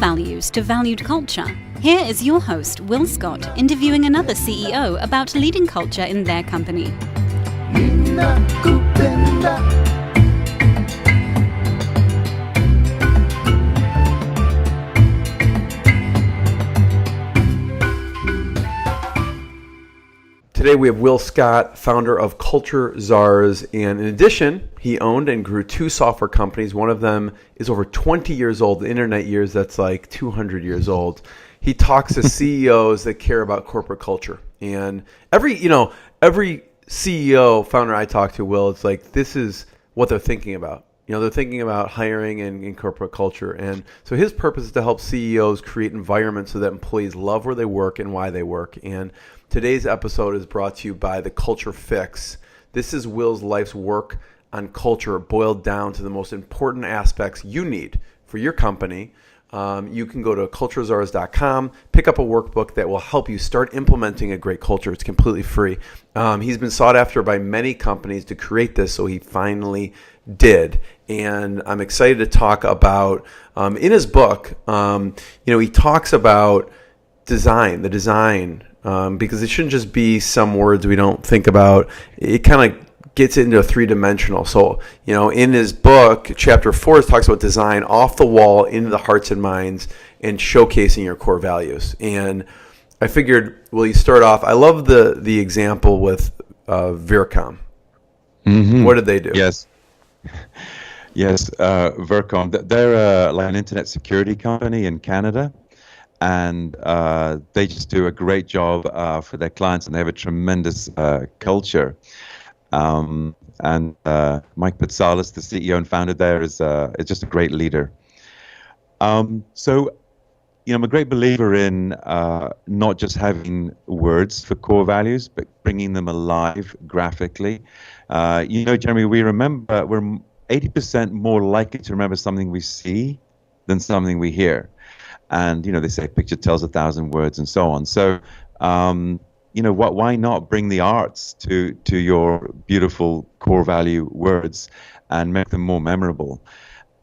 values to valued culture. Here is your host, Will Scott, interviewing another CEO about leading culture in their company. Today we have Will Scott, founder of Culture Czars, and in addition, he owned and grew two software companies. One of them is over 20 years old. The internet years, that's like 200 years old. He talks to CEOs that care about corporate culture. And every CEO, founder I talk to, Will, it's like this is what they're thinking about. They're thinking about hiring and in corporate culture. And so his purpose is to help CEOs create environments so that employees love where they work and why they work. And today's episode is brought to you by The Culture Fix. This is Will's life's work on culture boiled down to the most important aspects you need for your company. You can go to culturezars.com, pick up a workbook that will help you start implementing a great culture. It's completely free. He's been sought after by many companies to create this, so he finally did. And I'm excited to talk about, in his book, he talks about the design, because it shouldn't just be some words we don't think about. It kind of gets into a three-dimensional. So, in his book, chapter 4 talks about design off the wall into the hearts and minds and showcasing your core values. And I figured, will you start off? I love the example with Viacom. Mm-hmm. What did they do? Yes, Viacom. They're like an internet security company in Canada. And they just do a great job for their clients, and they have a tremendous culture. And Mike Patsalis, the CEO and founder there, is just a great leader. So, I'm a great believer in not just having words for core values, but bringing them alive graphically. Jeremy, we're 80% more likely to remember something we see than something we hear. And, they say a picture tells 1,000 words and so on. So, why not bring the arts to your beautiful core value words and make them more memorable?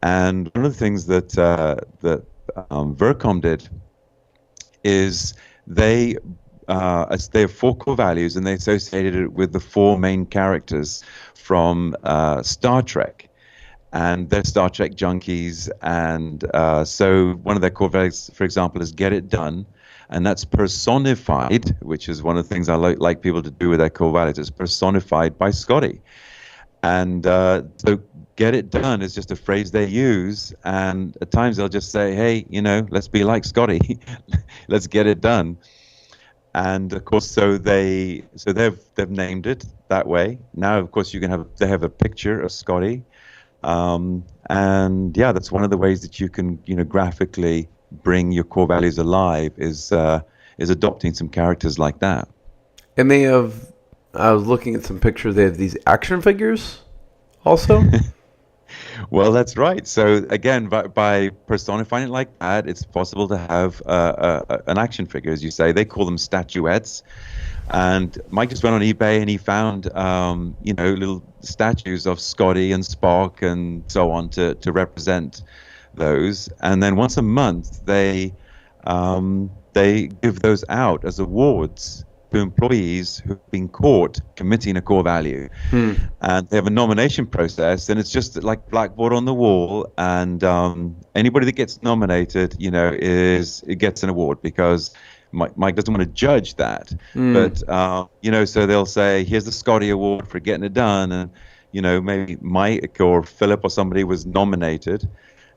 And one of the things that Viacom did is they have 4 core values, and they associated it with the 4 main characters from Star Trek. And they're Star Trek junkies, and so one of their core values, for example, is get it done, and that's personified, which is one of the things I like people to do with their core values. It's personified by Scotty, and so get it done is just a phrase they use, and at times they'll just say, hey, let's be like Scotty, let's get it done. And of course, so they've named it that way. Now, of course, they have a picture of Scotty. And that's one of the ways that you can, graphically bring your core values alive is adopting some characters like that. And I was looking at some pictures, they have these action figures also? Well, that's right. So again, by personifying it like that, it's possible to have an action figure, as you say. They call them statuettes. And Mike just went on eBay and he found, little statues of Scotty and Spock and so on to represent those. And then once a month, they give those out as awards to employees who've been caught committing a core value. And they have a nomination process, and it's just like blackboard on the wall. And anybody that gets nominated, it gets an award, because Mike doesn't want to judge that, but so they'll say, here's the Scotty Award for getting it done, and maybe Mike or Philip or somebody was nominated,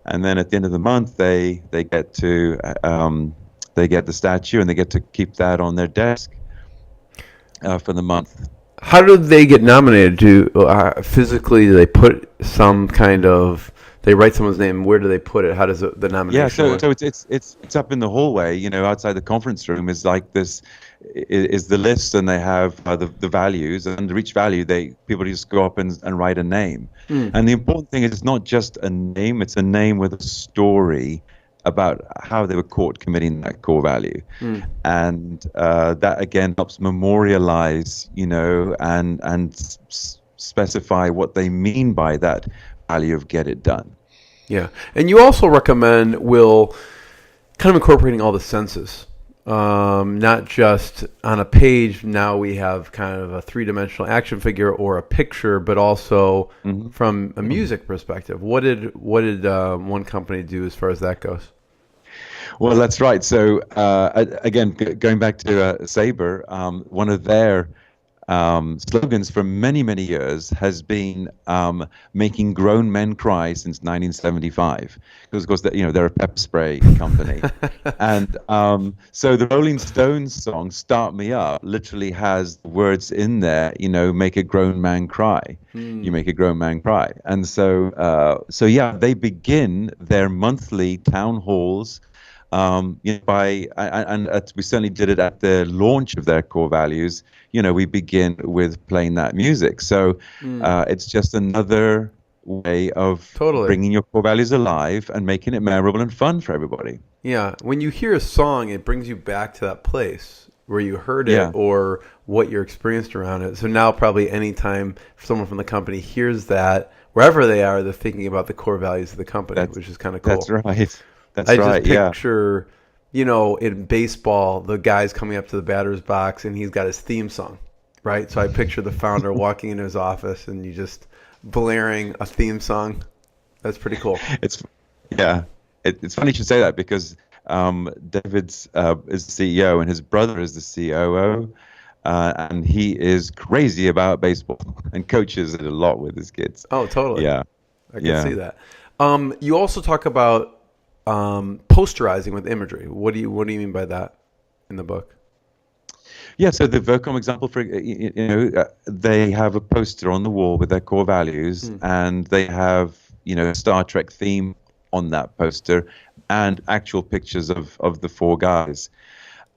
and then at the end of the month they get the statue, and they get to keep that on their desk for the month. How did they get nominated? Physically, do they put some kind of? They write someone's name. Where do they put it? How does the nomination work? So it's up in the hallway. Outside the conference room is like this. Is the list, and they have the values, and under each value, people just go up and write a name. And the important thing is, it's not just a name; it's a name with a story about how they were caught committing that core value, and that again helps memorialize, and specify what they mean by that value of get it done. Yeah, and you also recommend, Will, kind of incorporating all the senses. Not just on a page. Now we have kind of a three-dimensional action figure or a picture, but also from a music perspective. What did one company do as far as that goes? Well, that's right. So again, going back to Sabre, one of their slogans for many, many years has been making grown men cry since 1975. Because, of course, they're a pepper spray company. And so the Rolling Stones song, Start Me Up, literally has words in there, make a grown man cry. You make a grown man cry. And so yeah, they begin their monthly town halls we certainly did it at the launch of their core values. We begin with playing that music. So it's just another way of bringing your core values alive and making it memorable and fun for everybody. Yeah. When you hear a song, it brings you back to that place where you heard it or what you experienced around it. So now probably anytime someone from the company hears that, wherever they are, they're thinking about the core values of the company, which is kind of cool. That's right. I just picture, in baseball, the guy's coming up to the batter's box and he's got his theme song, right? So I picture the founder walking into his office and you just blaring a theme song. That's pretty cool. It's funny you should say that because David's is the CEO and his brother is the COO. And he is crazy about baseball and coaches it a lot with his kids. Oh, totally. Yeah. I can see that. You also talk about posterizing with imagery. What do you mean by that in the book? Yeah, so the Viacom example, they have a poster on the wall with their core values, and they have Star Trek theme on that poster, and actual pictures of the four guys.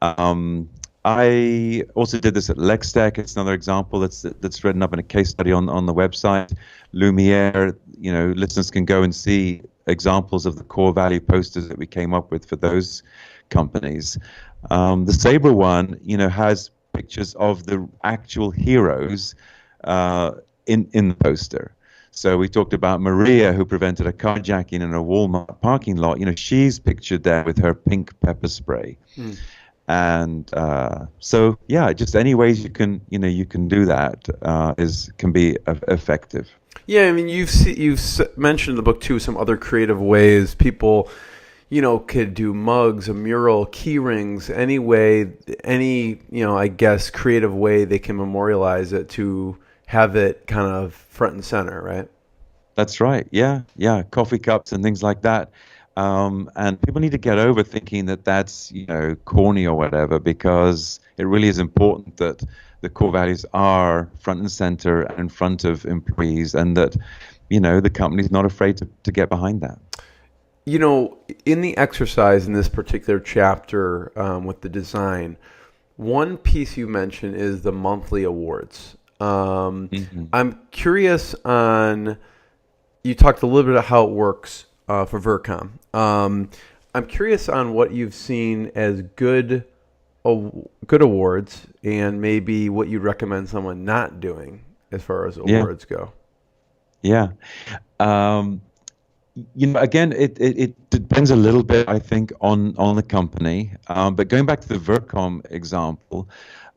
I also did this at LexTech. It's another example that's written up in a case study on the website. Lumiere, listeners can go and see examples of the core value posters that we came up with for those companies. The Sabre one, has pictures of the actual heroes in the poster. So we talked about Maria, who prevented a carjacking in a Walmart parking lot. She's pictured there with her pink pepper spray. And so, yeah, just any ways you can do that can be effective. Yeah, I mean, you've mentioned in the book too some other creative ways people, could do mugs, a mural, key rings, any way, I guess creative way they can memorialize it to have it kind of front and center, right? That's right. Yeah, coffee cups and things like that. And people need to get over thinking that that's, corny or whatever, because it really is important that the core values are front and center and in front of employees, and that, the company's not afraid to get behind that. In the exercise in this particular chapter with the design, one piece you mentioned is the monthly awards. I'm curious you talked a little bit about how it works for Viacom. I'm curious on what you've seen as good awards and maybe what you'd recommend someone not doing as far as awards go. Yeah. Again, it depends a little bit, I think, on the company. But going back to the Viacom example,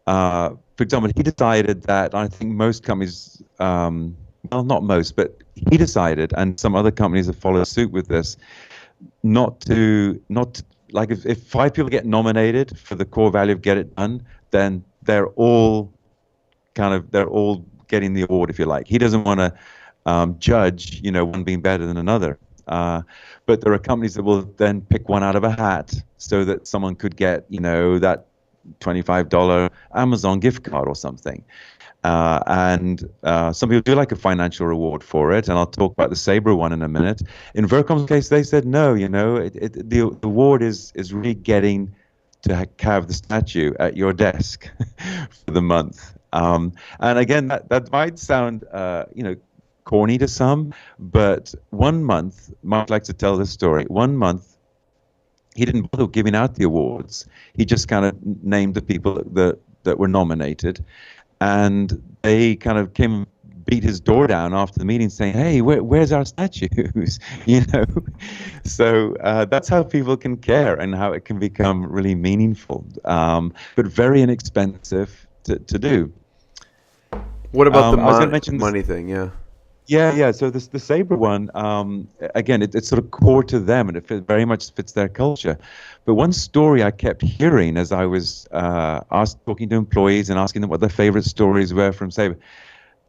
for example, he decided that I think most companies, well, not most, but he decided, and some other companies have followed suit with this, not to like if 5 people get nominated for the core value of Get It Done, then they're all getting the award, if you like. He doesn't want to judge, one being better than another. But there are companies that will then pick one out of a hat so that someone could get, that $25 Amazon gift card or something. And some people do like a financial reward for it, and I'll talk about the Sabre one in a minute. In Viacom's case, they said no. The award is really getting to have the statue at your desk for the month. And again, that might sound corny to some, but one month, Mark likes to tell this story. One month, he didn't bother giving out the awards. He just kind of named the people that were nominated. And they kind of came beat his door down after the meeting saying, hey, where's our statues? So that's how people can care and how it can become really meaningful, but very inexpensive to do. What about I was going to mention money thing? Yeah. Yeah. So the Sabre one, again, it's sort of core to them, and it very much fits their culture. But one story I kept hearing as I was talking to employees and asking them what their favorite stories were from Sabre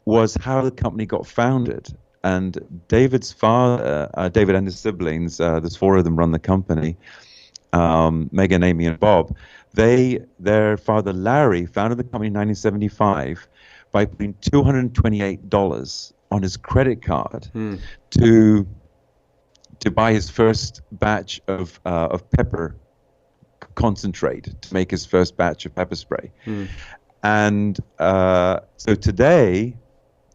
was how the company got founded. And David's father, David and his siblings, there's 4 of them run the company, Megan, Amy, and Bob. Their father, Larry, founded the company in 1975 by putting $228 on his credit card to buy his first batch of pepper concentrate to make his first batch of pepper spray. And so today,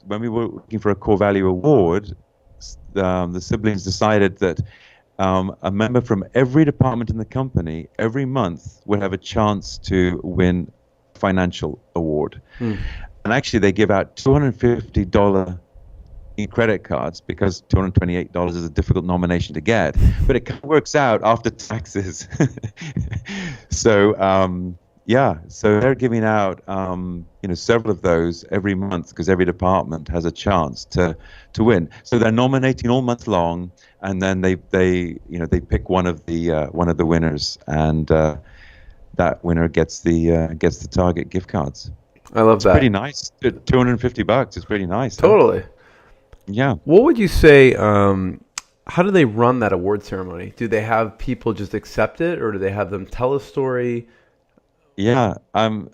when we were looking for a core value award, the siblings decided that a member from every department in the company every month would have a chance to win a financial award. And actually, they give out $250 in credit cards because $228 is a difficult nomination to get, but it kind of works out after taxes. So so they're giving out several of those every month because every department has a chance to win. So they're nominating all month long, and then they pick one of the winners, and that winner gets the Target gift cards. I love that. It's pretty nice. $250. It's pretty nice. Totally. Huh? Yeah. What would you say? How do they run that award ceremony? Do they have people just accept it, or do they have them tell a story? Yeah, I'm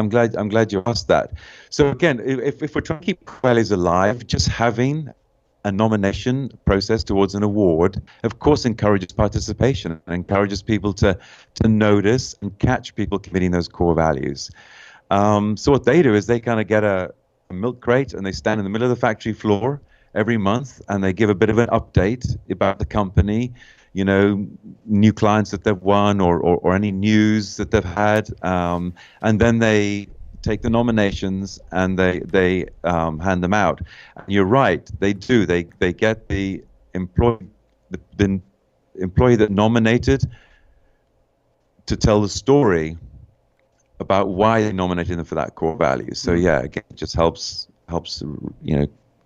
glad you asked that. So again, if we're trying to keep core values alive, just having a nomination process towards an award, of course, encourages participation and encourages people to notice and catch people committing those core values. So what they do is they kind of get a milk crate and they stand in the middle of the factory floor every month and they give a bit of an update about the company, new clients that they've won or any news that they've had, and then they take the nominations and they hand them out. And you're right, they do. They get the employee that nominated to tell the story about why they nominated them for that core value. So yeah, again, it just helps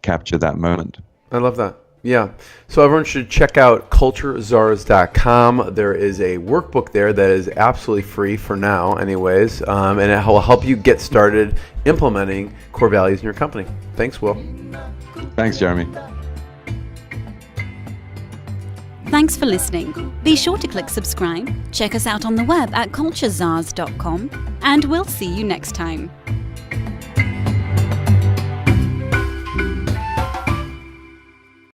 capture that moment. I love that. Yeah. So everyone should check out culturezars.com. There is a workbook there that is absolutely free for now anyways, and it will help you get started implementing core values in your company. Thanks, Will. Thanks, Jeremy. Thanks for listening. Be sure to click subscribe, check us out on the web at culturezars.com, and we'll see you next time.